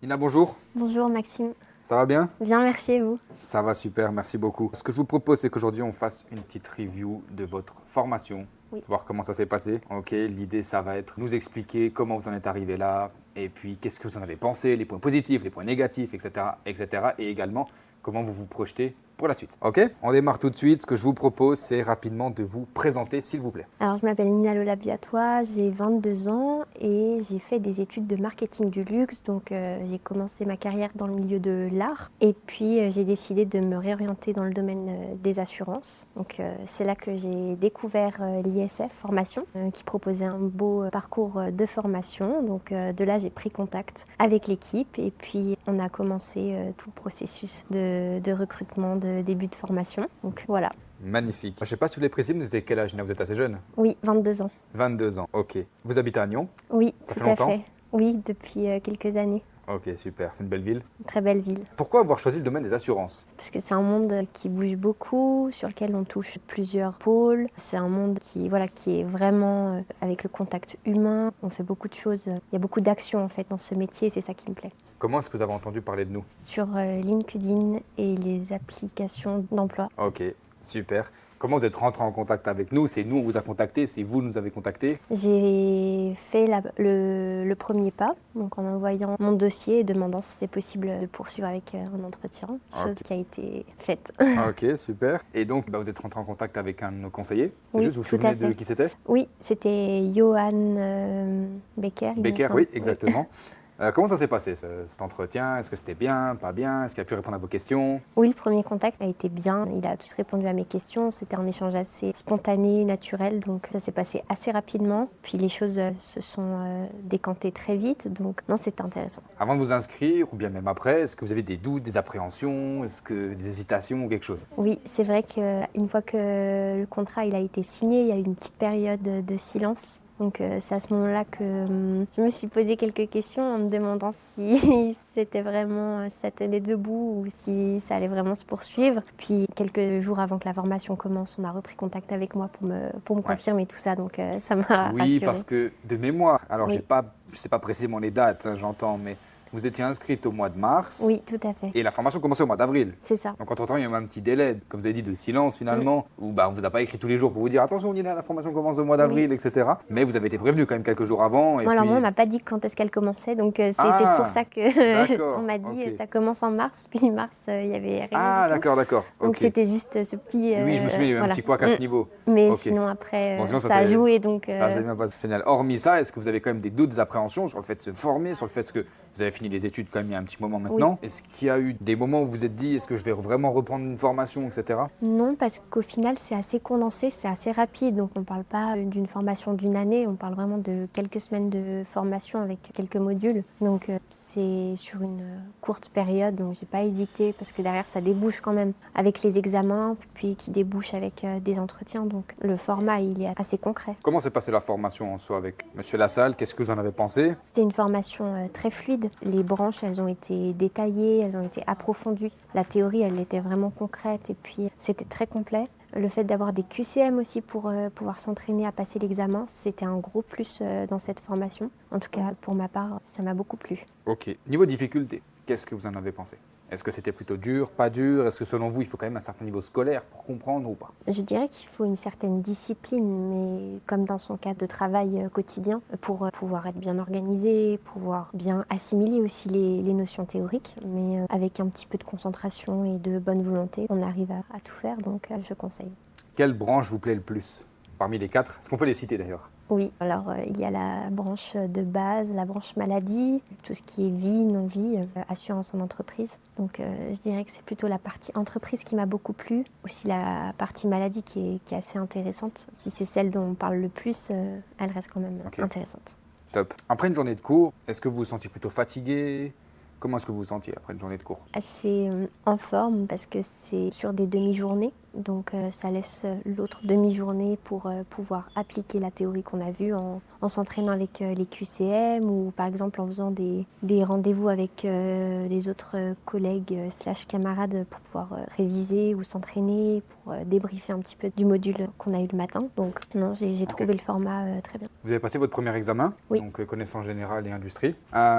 Ina, bonjour. Bonjour Maxime. Ça va bien? Bien, merci et vous. Ça va super, merci beaucoup. Ce que je vous propose, c'est qu'aujourd'hui, on fasse une petite review de votre formation, Oui. voir comment ça s'est passé. Ok, l'idée, ça va être nous expliquer comment vous en êtes arrivé là, et puis qu'est-ce que vous en avez pensé, les points positifs, les points négatifs, etc., etc., et également comment vous vous projetez pour la suite. Ok, on démarre tout de suite. Ce que je vous propose, c'est rapidement de vous présenter, s'il vous plaît. Alors, je m'appelle Nina Lola Biatois, j'ai 22 ans et j'ai fait des études de marketing du luxe. Donc, j'ai commencé ma carrière dans le milieu de l'art et puis j'ai décidé de me réorienter dans le domaine des assurances. Donc, c'est là que j'ai découvert l'ISF Formation qui proposait un beau parcours de formation. Donc, de là, j'ai pris contact avec l'équipe et puis on a commencé tout le processus de recrutement, de début de formation. Donc, voilà. Magnifique. Je ne sais pas si vous l'avez précisé, mais vous avez quel âge, Ina? Vous êtes assez jeune. Oui, 22 ans. 22 ans, ok. Vous habitez à Nyon? Oui, Ça tout fait à longtemps? fait. Oui, depuis quelques années. Ok, super. C'est une belle ville. Une très belle ville. Pourquoi avoir choisi le domaine des assurances? Parce que c'est un monde qui bouge beaucoup, sur lequel on touche plusieurs pôles. C'est un monde qui est vraiment avec le contact humain. On fait beaucoup de choses. Il y a beaucoup d'actions en fait dans ce métier et c'est ça qui me plaît. Comment est-ce que vous avez entendu parler de nous? Sur LinkedIn et les applications d'emploi. Ok, super. Comment vous êtes rentré en contact avec nous? C'est nous, on vous a contacté, c'est vous nous avez contacté? J'ai fait le premier pas, donc en envoyant mon dossier et demandant si c'était possible de poursuivre avec un entretien, chose qui a été faite. Ok, super. Et donc, vous êtes rentré en contact avec un de nos conseillers. C'est Oui, juste, vous vous tout à souvenez de fait. qui c'était? Oui, c'était Johan Becker, il me Becker, semble. oui, exactement. Comment ça s'est passé, cet entretien? Est-ce que c'était bien, pas bien? Est-ce qu'il a pu répondre à vos questions? Oui, le premier contact a été bien. Il a tous répondu à mes questions. C'était un échange assez spontané, naturel. Donc ça s'est passé assez rapidement. Puis les choses se sont décantées très vite. Donc non, c'était intéressant. Avant de vous inscrire, ou bien même après, est-ce que vous avez des doutes, des appréhensions? Est-ce que des hésitations ou quelque chose? Oui, c'est vrai qu'une fois que le contrat il a été signé, il y a eu une petite période de silence. Donc c'est à ce moment-là que je me suis posé quelques questions en me demandant si c'était vraiment, si ça tenait debout ou si ça allait vraiment se poursuivre. Puis quelques jours avant que la formation commence, on a repris contact avec moi pour me confirmer tout ça. Donc ça m'a Oui, rassurée. parce que de mémoire, alors Oui. je sais pas précisément les dates, hein, j'entends, mais vous étiez inscrite au mois de mars. Oui, tout à fait. Et la formation commençait au mois d'avril. C'est ça. Donc entre-temps, il y a eu un petit délai, comme vous avez dit, de silence finalement, où on ne vous a pas écrit tous les jours pour vous dire attention, Nina, la formation commence au mois d'avril, etc. Mais vous avez été prévenu quand même quelques jours avant. Et Alors puis... moi, on m'a pas dit quand est-ce qu'elle commençait, donc c'était Ah, pour ça que d'accord, on m'a dit ok. ça commence en mars, puis mars, il y avait rien Ah, du tout. d'accord. Donc Ok. c'était juste ce petit... Oui, je me souviens, il y a eu un voilà. petit couac à ce niveau. Mais Ok. sinon après, Bon, sinon, ça a s'est- joué, donc... Ça s'est bien passé. Génial. Hormis ça, est-ce que vous avez quand même des doutes, des appréhensions sur le fait de se former, sur le fait que vous avez fini les études quand même il y a un petit moment maintenant? Est-ce qu'il y a eu des moments où vous vous êtes dit est-ce que je vais vraiment reprendre une formation, etc. Non, parce qu'au final, c'est assez condensé, c'est assez rapide. Donc, on ne parle pas d'une formation d'une année, on parle vraiment de quelques semaines de formation avec quelques modules. Donc, c'est sur une courte période, donc j'ai pas hésité parce que derrière, ça débouche quand même avec les examens, puis qui débouche avec des entretiens. Donc, le format, il est assez concret. Comment s'est passée la formation en soi avec Monsieur Lassalle? Qu'est-ce que vous en avez pensé? C'était une formation très fluide. Les branches, elles ont été détaillées, elles ont été approfondies. La théorie, elle était vraiment concrète et puis c'était très complet. Le fait d'avoir des QCM aussi pour pouvoir s'entraîner à passer l'examen, c'était un gros plus dans cette formation. En tout cas, pour ma part, ça m'a beaucoup plu. Ok. Niveau difficulté, qu'est-ce que vous en avez pensé? Est-ce que c'était plutôt dur, pas dur? Est-ce que selon vous, il faut quand même un certain niveau scolaire pour comprendre ou pas? Je dirais qu'il faut une certaine discipline, mais comme dans son cadre de travail quotidien, pour pouvoir être bien organisé, pouvoir bien assimiler aussi les notions théoriques, mais avec un petit peu de concentration et de bonne volonté, on arrive à tout faire, donc je conseille. Quelle branche vous plaît le plus parmi les 4? Est-ce qu'on peut les citer d'ailleurs? Oui, alors il y a la branche de base, la branche maladie, tout ce qui est vie, non-vie, assurance en entreprise. Donc je dirais que c'est plutôt la partie entreprise qui m'a beaucoup plu. Aussi la partie maladie qui est assez intéressante. Si c'est celle dont on parle le plus, elle reste quand même intéressante. Top. Après une journée de cours, est-ce que vous vous sentiez plutôt fatigué? Comment est-ce que vous vous sentiez après une journée de cours? Assez en forme parce que c'est sur des demi-journées. Donc ça laisse l'autre demi-journée pour pouvoir appliquer la théorie qu'on a vue en s'entraînant avec les QCM ou par exemple en faisant des rendez-vous avec les autres collègues slash camarades pour pouvoir réviser ou s'entraîner, pour débriefer un petit peu du module qu'on a eu le matin. Donc non, j'ai trouvé le format très bien. Vous avez passé votre premier examen, Oui. donc connaissance générale et industrie.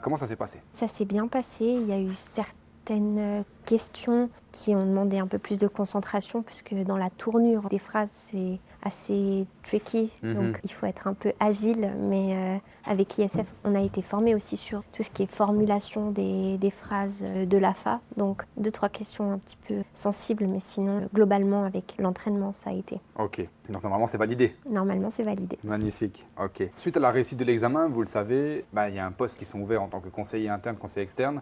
Comment ça s'est passé? Ça s'est bien passé, il y a eu certaines questions qui ont demandé un peu plus de concentration parce que dans la tournure des phrases, c'est assez tricky, donc il faut être un peu agile, mais avec l'ISF, on a été formé aussi sur tout ce qui est formulation des phrases de l'AFA, donc 2-3 questions un petit peu sensibles, mais sinon, globalement, avec l'entraînement, ça a été. Ok, donc normalement c'est validé. Normalement, c'est validé. Magnifique, ok. Suite à la réussite de l'examen, vous le savez, il y a un poste qui sont ouverts en tant que conseiller interne, conseiller externe.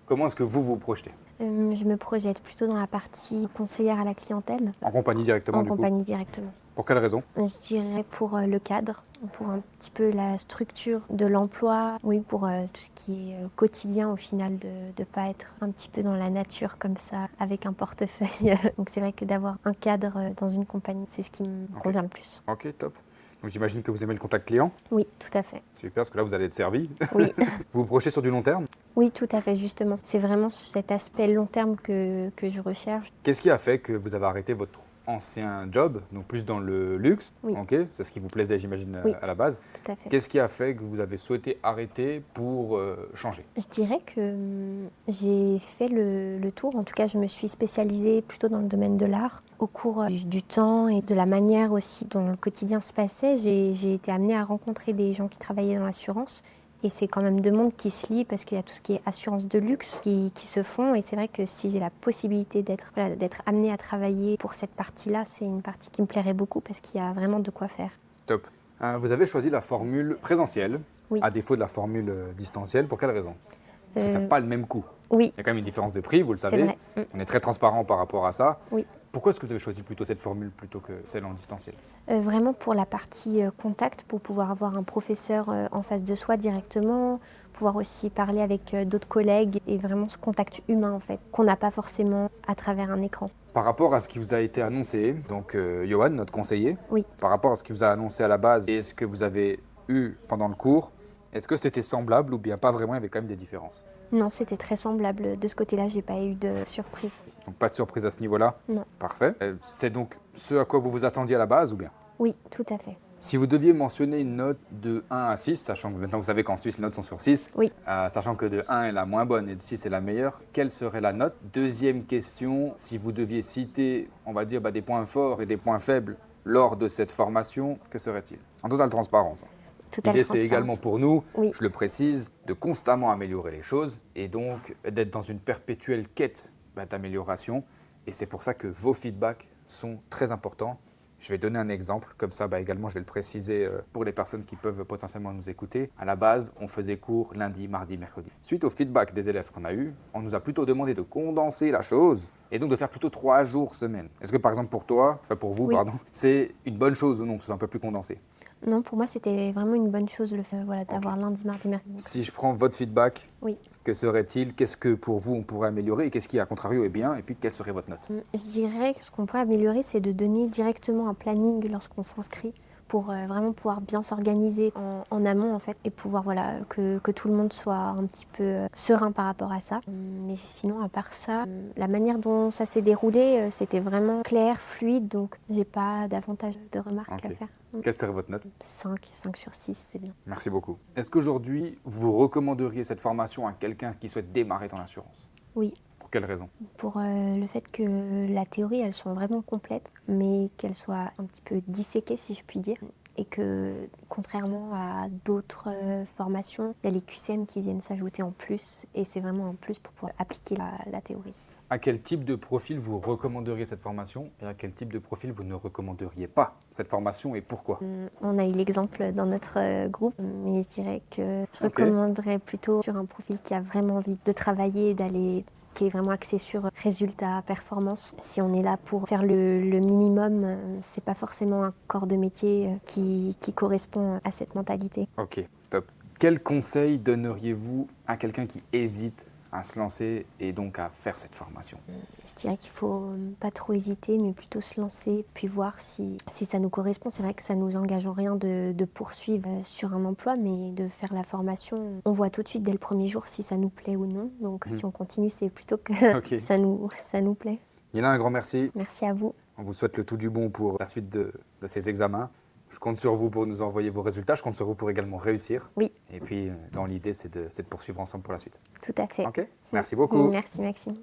Comment est-ce que vous vous projetez? Je me projette plutôt dans la partie conseillère à la clientèle. En compagnie directement, En compagnie directement. Pour quelle raison? Je dirais pour le cadre, pour un petit peu la structure de l'emploi, oui, pour tout ce qui est quotidien au final, de ne pas être un petit peu dans la nature comme ça, avec un portefeuille. Donc c'est vrai que d'avoir un cadre dans une compagnie, c'est ce qui me convient le plus. Ok, top. Donc j'imagine que vous aimez le contact client? Oui, tout à fait. Super, parce que là vous allez être servi. Oui. Vous vous projetez sur du long terme? Oui, tout à fait, justement. C'est vraiment cet aspect long terme que je recherche. Qu'est-ce qui a fait que vous avez arrêté votre ancien job, donc plus dans le luxe? Oui. Ok, c'est ce qui vous plaisait, j'imagine, Oui. à la base. Tout à fait. Qu'est-ce qui a fait que vous avez souhaité arrêter pour changer? Je dirais que j'ai fait le tour. En tout cas, je me suis spécialisée plutôt dans le domaine de l'art. Au cours du temps et de la manière aussi dont le quotidien se passait, j'ai été amenée à rencontrer des gens qui travaillaient dans l'assurance. Et c'est quand même deux mondes qui se lient parce qu'il y a tout ce qui est assurance de luxe qui se font. Et c'est vrai que si j'ai la possibilité d'être amenée à travailler pour cette partie-là, c'est une partie qui me plairait beaucoup parce qu'il y a vraiment de quoi faire. Top. Vous avez choisi la formule présentielle, Oui. à défaut de la formule distancielle. Pour quelle raison? Parce que ça n'a pas le même coût. Oui. Il y a quand même une différence de prix, vous le C'est savez. vrai. On est très transparent par rapport à ça. Oui. Pourquoi est-ce que vous avez choisi plutôt cette formule plutôt que celle en distanciel? Vraiment pour la partie contact, pour pouvoir avoir un professeur en face de soi directement, pouvoir aussi parler avec d'autres collègues et vraiment ce contact humain en fait, qu'on n'a pas forcément à travers un écran. Par rapport à ce qui vous a été annoncé, donc Johan, notre conseiller, Oui. par rapport à ce qui vous a annoncé à la base et ce que vous avez eu pendant le cours, est-ce que c'était semblable ou bien pas vraiment, il y avait quand même des différences? Non, c'était très semblable. De ce côté-là, j'ai pas eu de surprise. Donc pas de surprise à ce niveau-là? Non. Parfait. C'est donc ce à quoi vous vous attendiez à la base ou bien? Oui, tout à fait. Si vous deviez mentionner une note de 1 à 6, sachant que maintenant vous savez qu'en Suisse les notes sont sur 6, Oui. Sachant que de 1 est la moins bonne et de 6 est la meilleure, quelle serait la note? Deuxième question, si vous deviez citer, on va dire, des points forts et des points faibles lors de cette formation, que serait-il? En totale transparence. L'idée, c'est également pour nous, Oui. je le précise, de constamment améliorer les choses et donc d'être dans une perpétuelle quête d'amélioration. Et c'est pour ça que vos feedbacks sont très importants. Je vais donner un exemple, comme ça également je vais le préciser pour les personnes qui peuvent potentiellement nous écouter. À la base, on faisait cours lundi, mardi, mercredi. Suite au feedback des élèves qu'on a eu, on nous a plutôt demandé de condenser la chose et donc de faire plutôt 3 jours semaine. Est-ce que par exemple pour toi, enfin pour vous, Oui. pardon, c'est une bonne chose ou non que ce soit un peu plus condensé? Non, pour moi, c'était vraiment une bonne chose le fait d'avoir lundi, mardi, mercredi. Si je prends votre feedback, Oui. que serait-il? Qu'est-ce que pour vous on pourrait améliorer et qu'est-ce qui à contrario est bien? Et puis quelle serait votre note? Je dirais que ce qu'on pourrait améliorer, c'est de donner directement un planning lorsqu'on s'inscrit pour vraiment pouvoir bien s'organiser en amont en fait et pouvoir que tout le monde soit un petit peu serein par rapport à ça. Mais sinon à part ça, la manière dont ça s'est déroulé, c'était vraiment clair, fluide, donc j'ai pas davantage de remarques à faire. Quelle serait votre note? 5 sur 6, c'est bien. Merci beaucoup. Est-ce qu'aujourd'hui vous recommanderiez cette formation à quelqu'un qui souhaite démarrer dans l'assurance? Oui. Pour quelle raison? Pour le fait que la théorie, elles sont vraiment complètes, mais qu'elles soient un petit peu disséquées, si je puis dire. Et que, contrairement à d'autres formations, il y a les QCM qui viennent s'ajouter en plus. Et c'est vraiment un plus pour pouvoir appliquer la théorie. À quel type de profil vous recommanderiez cette formation et à quel type de profil vous ne recommanderiez pas cette formation et pourquoi? On a eu l'exemple dans notre groupe, mais je dirais que je recommanderais plutôt sur un profil qui a vraiment envie de travailler, qui est vraiment axé sur résultats, performance. Si on est là pour faire le minimum, c'est pas forcément un corps de métier qui correspond à cette mentalité. Ok, top. Quel conseil donneriez-vous à quelqu'un qui hésite à se lancer et donc à faire cette formation? Je dirais qu'il ne faut pas trop hésiter, mais plutôt se lancer, puis voir si ça nous correspond. C'est vrai que ça ne nous engage en rien de poursuivre sur un emploi, mais de faire la formation, on voit tout de suite dès le premier jour si ça nous plaît ou non. Donc si on continue, c'est plutôt que Ok. ça nous plaît. Nina, un grand merci. Merci à vous. On vous souhaite le tout du bon pour la suite de ces examens. Je compte sur vous pour nous envoyer vos résultats. Je compte sur vous pour également réussir. Oui. Et puis, dans l'idée, c'est de poursuivre ensemble pour la suite. Tout à fait. Ok. Merci beaucoup. Merci Maxime.